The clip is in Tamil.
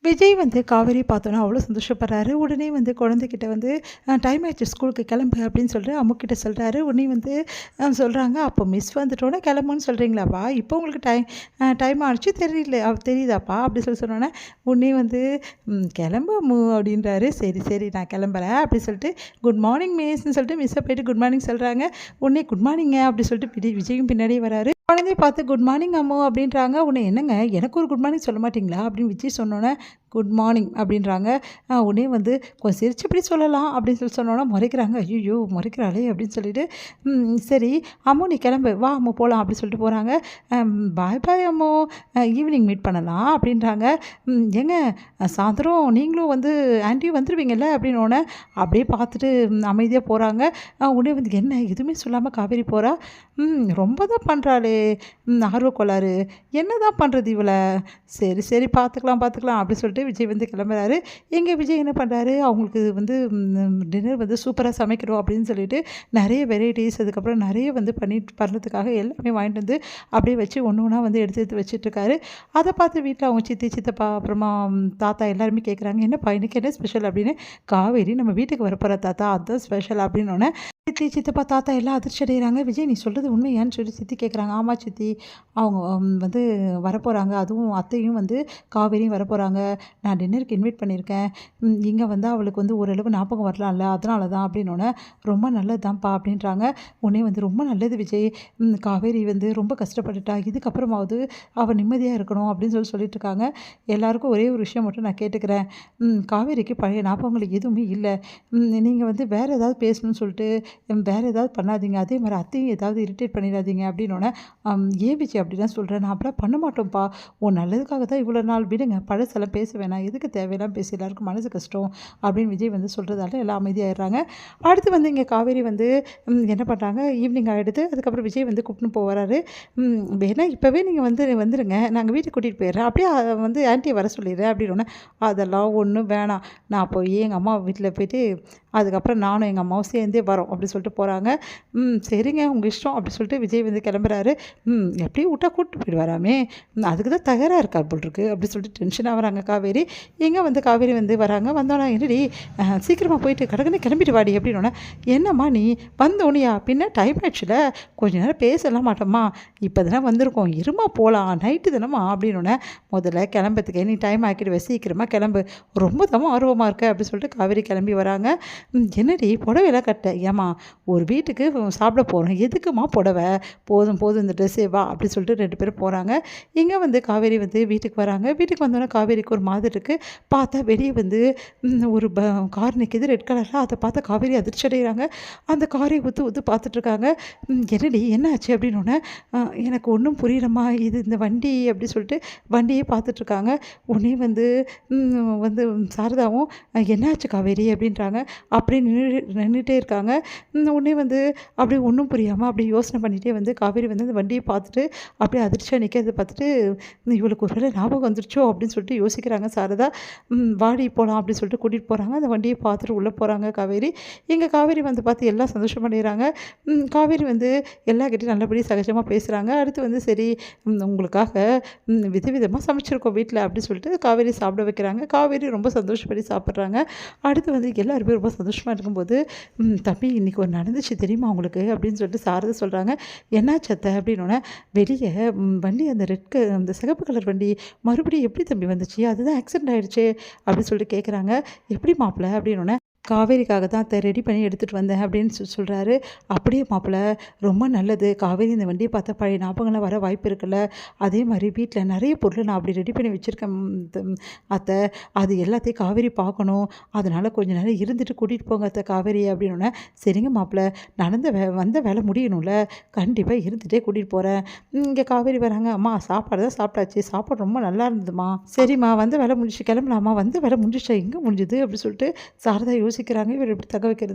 விஜய் வந்து காவேரி பார்த்தோன்னா அவ்வளோ சந்தோஷப்படுறாரு. உடனே வந்து குழந்தைகிட்ட வந்து டைம் ஆயிடுச்சு ஸ்கூலுக்கு கிளம்பு அப்படின்னு சொல்லிட்டு அம்முக்கிட்ட சொல்கிறாரு. உடனே வந்து சொல்கிறாங்க, அப்போ மிஸ் வந்துட்டோன்னே கிளம்புன்னு சொல்கிறீங்களாப்பா? இப்போ உங்களுக்கு டைம் ஆயிடுச்சு தெரியல தெரியுதாப்பா அப்படி சொன்னோன்னே உடனே வந்து கிளம்பு அம்மு அப்படின்றாரு. சரி சரி நான் கிளம்புறேன் அப்படி சொல்லிட்டு குட் மார்னிங் மிஸ்ன்னு சொல்லிட்டு மிஸ்ஸை போயிட்டு குட் மார்னிங் சொல்கிறாங்க. உடனே குட் மார்னிங்க அப்படி சொல்லிட்டு விஜயும் பின்னாடியே வராரு. குழந்தைய பார்த்து குட் மார்னிங் அம்மு அப்படின்றாங்க. உடனே என்னங்க எனக்கு ஒரு குட் மார்னிங் சொல்ல மாட்டிங்களா அப்படின்னு விஜய் சொன்னோன்னே குட் மார்னிங் அப்படின்றாங்க. உடனே வந்து கொஞ்சம் சிரிச்சபடி சொல்லலாம் அப்படின்னு சொன்னோன்னா முறைக்கிறாங்க. ஐயோ முறைக்கிறாளே அப்படின்னு சொல்லிட்டு சரி அம்மு நீ கிளம்பு வா அம்மு போகலாம் அப்படின்னு சொல்லிட்டு போகிறாங்க. பாய் பாய் அம்மு ஈவினிங் மீட் பண்ணலாம் அப்படின்றாங்க. ஏங்க சாயந்தரம் நீங்களும் வந்து ஆன்ட்டியும் வந்துடுவீங்கல்ல அப்படின்னோடனே அப்படியே பார்த்துட்டு அமைதியாக போகிறாங்க. உடனே வந்து என்ன எதுவுமே சொல்லாமல் காவேரி போகிறா. ரொம்ப தான் பண்ணுறாளே ஆர்வக்கோளாறு என்ன தான் பண்ணுறது இவளை. சரி சரி பார்த்துக்கலாம் அப்படி சொல்லிட்டு விஜய் வந்து கிளம்புறாரு. விஜய் என்ன பண்ணுறாரு, அவங்களுக்கு வந்து டின்னர் வந்து சூப்பராக சமைக்கிறோம் அப்படின்னு சொல்லிட்டு நிறைய வெரைட்டிஸ் அதுக்கப்புறம் நிறைய வந்து பண்ணுறதுக்காக எல்லாமே வாங்கிட்டு வந்து அப்படியே வச்சு ஒன்று ஒன்றா வந்து எடுத்து வச்சிட்ருக்காரு. அதை பார்த்து வீட்டில் அவங்க சித்தி சித்தப்பா அப்புறமா தாத்தா எல்லாருமே கேட்குறாங்க, என்னப்பா இன்னைக்கு என்ன ஸ்பெஷல் அப்படின்னு. காவேரி நம்ம வீட்டுக்கு வரப்போகிற தாத்தா அதுதான் ஸ்பெஷல் அப்படின்னோடனே சித்தி சித்தப்பா தாத்தா எல்லாம் அதிர்ச்சி அடைகிறாங்க. விஜய் நீ சொல்கிறது உண்மையான்னு சொல்லி சித்தி கேட்குறாங்க. ஆமாம் சித்தி அவங்க வந்து வரப்போகிறாங்க, அதுவும் அத்தையும் வந்து காவேரியும் வரப்போகிறாங்க. நான் டின்னருக்கு இன்வைட் பண்ணியிருக்கேன். இங்கே வந்து அவளுக்கு வந்து ஓரளவு ஞாபகம் வரலாம்ல அதனால தான் அப்படின்னோடனே ரொம்ப நல்லது தான்ப்பா அப்படின்றாங்க. உடனே வந்து ரொம்ப நல்லது விஜய், காவேரி வந்து ரொம்ப கஷ்டப்பட்டுட்டா, இதுக்கப்புறமாவது அவள் நிம்மதியாக இருக்கணும் அப்படின்னு சொல்லிட்டு இருக்காங்க. எல்லாருக்கும் ஒரே ஒரு விஷயம் மட்டும் நான் கேட்டுக்கிறேன், காவேரிக்கு பழைய ஞாபகங்கள் எதுவுமே இல்லை. நீங்கள் வந்து வேறு ஏதாவது பேசணும்னு சொல்லிட்டு வேறு ஏதாவது பண்ணாதீங்க, அதே மாதிரி அத்தையும் ஏதாவது இரிட்டேட் பண்ணிடாதீங்க அப்படின்னோடனே ஏன் விஜய் அப்படி தான் சொல்கிறேன், நான் அப்படிலாம் பண்ண மாட்டோம்ப்பா, உன் நல்லதுக்காக தான் இவ்வளோ நாள் விடுங்க, பழசெல்லாம் பேச வேணாம், எதுக்கு தேவையெல்லாம் பேசி எல்லாருக்கும் மனசு கஷ்டம் அப்படின்னு விஜய் வந்து சொல்கிறதால எல்லாம் அமைதியாகிடுறாங்க. அடுத்து வந்து இங்கே காவேரி வந்து என்ன பண்ணுறாங்க, ஈவினிங் ஆகிடுது. அதுக்கப்புறம் விஜய் வந்து கூப்பிட்டு போகிறாரு. வேணா இப்போவே நீங்கள் வந்துடுங்க, நாங்கள் வீட்டுக்கு கூட்டிகிட்டு போயிடுறேன், அப்படியே வந்து ஆன்ட்டியை வர சொல்லிடுறேன் அப்படின்னோடனே அதெல்லாம் ஒன்றும் வேணாம், நான் போய் எங்கள் அம்மா வீட்டில் போயிட்டு அதுக்கப்புறம் நானும் எங்கள் அம்மாவும் சேர்ந்தே வரோம் அப்படி சொல்லிட்டு போகிறாங்க. சரிங்க உங்கள் இஷ்டம் அப்படி சொல்லிட்டு விஜய் வந்து கிளம்புறாரு. எப்படியும் விட்டா கூப்பிட்டு போயிடுவாராமே, அதுக்கு தான் தகராக இருக்கா போல் இருக்குது அப்படி சொல்லிட்டு டென்ஷனாக வராங்க காவேரி. வந்து காவேரி வந்து வராங்க. வந்தோன்னா என்னடி சீக்கிரமாக போயிட்டு கடற்கனே கிளம்பிட்டு வாடி அப்படின்னோடனே என்னம்மா நீ வந்தோனியா பின்ன டைம் ஆயிடுச்சுல கொஞ்ச நேரம் பேசலாம் மாட்டோம்மா, இப்போ தானே வந்திருக்கோம் இருமா போகலாம் நைட்டு தானம்மா அப்படின்னோடனே முதல்ல கிளம்புறதுக்கு நீ டைம் ஆக்கிடுவேன் சீக்கிரமாக கிளம்பு, ரொம்ப தான் ஆர்வமாக இருக்க அப்படி சொல்லிட்டு காவேரி கிளம்பி வராங்க. என்னடி புடவையெல்லாம் கட்ட, ஏம்மா ஒரு வீட்டுக்கு சாப்பிட போகிறோம் எதுக்குமா புடவை, போதும் இந்த ட்ரெஸ்ஸே வா அப்படி சொல்லிட்டு 2 பேரும் போகிறாங்க. வந்து காவேரி வந்து வீட்டுக்கு வராங்க. வீட்டுக்கு வந்தோன்னே காவேரிக்கு ஒரு மாதிரி இருக்குது. பார்த்தா வெளியே வந்து ஒரு கார் நிற்கிது ரெட் கலரில். அதை பார்த்தா காவேரி அதிர்ச்சி அடைகிறாங்க. அந்த காரை ஊற்று பார்த்துட்ருக்காங்க. என்னடி என்ன ஆச்சு அப்படின்னோடனே எனக்கு ஒன்றும் புரியலம்மா, இது இந்த வண்டி அப்படி சொல்லிட்டு வண்டியே பார்த்துட்ருக்காங்க. உடனே வந்து சாரதாவும் என்னாச்சு காவேரி அப்படின்றாங்க. அப்படியே நின்றுட்டே இருக்காங்க. உடனே வந்து அப்படியே ஒன்றும் புரியாமல் அப்படியே யோசனை பண்ணிகிட்டே வந்து காவேரி வந்து அந்த வண்டியை பார்த்துட்டு அப்படியே அதிர்ச்சியாக நிற்கிறத பார்த்துட்டு இவளுக்கு ஒரு வேளை ஞாபகம் வந்துருச்சோ அப்படின்னு சொல்லிட்டு யோசிக்கிறாங்க சாரதா. வாடி போகலாம் அப்படின்னு சொல்லிட்டு கூட்டிகிட்டு போகிறாங்க. அந்த வண்டியை பார்த்துட்டு உள்ளே போகிறாங்க காவேரி. காவேரி வந்து பார்த்து எல்லாம் சந்தோஷம் பண்ணிடுறாங்க. காவேரி வந்து எல்லாக்கிட்டையும் நல்லபடியாக சகஜமாக பேசுகிறாங்க. அடுத்து வந்து சரி உங்களுக்காக விதவிதமாக சமைச்சிருக்கோம் வீட்டில் அப்படின்னு சொல்லிட்டு காவேரி சாப்பிட வைக்கிறாங்க. காவேரி ரொம்ப சந்தோஷப்படி சாப்பிட்றாங்க. அடுத்து வந்து எல்லாருமே ரொம்ப சந்தோஷமாக இருக்கும்போது தம்பி இன்றைக்கி ஒரு நடந்துச்சு தெரியுமா உங்களுக்கு அப்படின்னு சொல்லிட்டு சாரதா சொல்கிறாங்க. என்னாச்சு அத்தை அப்படின்னோடனே வெளியே வண்டி அந்த சிகப்பு கலர் வண்டி மறுபடியும் எப்படி தம்பி வந்துச்சு, அதுதான் ஆக்சிடென்ட் ஆகிடுச்சு அப்படின்னு சொல்லிட்டு கேட்குறாங்க. எப்படி மாப்பிள்ள அப்படின்னோடனே காவேரிக்காக தான் அதை ரெடி பண்ணி எடுத்துகிட்டு வந்தேன் அப்படின்னு சொல்கிறாரு. அப்படியே மாப்பிள்ள ரொம்ப நல்லது, காவேரி இந்த வண்டியை பார்த்தா பழைய ஞாபகங்கள்லாம் வர வாய்ப்பு இருக்குல்ல, அதே மாதிரி வீட்டில் நிறைய பொருள் நான் அப்படி ரெடி பண்ணி வச்சுருக்கேன் அத்தை, அது எல்லாத்தையும் காவேரி பார்க்கணும், அதனால் கொஞ்ச நேரம் இருந்துட்டு கூட்டிகிட்டு போங்க அத்தை காவேரி அப்படின்னோடனே சரிங்க மாப்பிள்ள வந்த வேலை முடியணும்ல, கண்டிப்பாக இருந்துகிட்டே கூட்டிகிட்டு போகிறேன். இங்கே காவேரி வராங்க. அம்மா சாப்பாடு தான் சாப்பிட்டாச்சு, சாப்பாடு ரொம்ப நல்லா இருந்ததுமா, சரிம்மா வந்த வேலை முடிச்சு கிளம்பலாமா, வந்த வேலை முடிஞ்சிச்சா எங்கே முடிஞ்சுது அப்படி சொல்லிட்டு சாரதா யோசிக்கிறாங்க. இவர் எப்படி தக்க வைக்கிறது.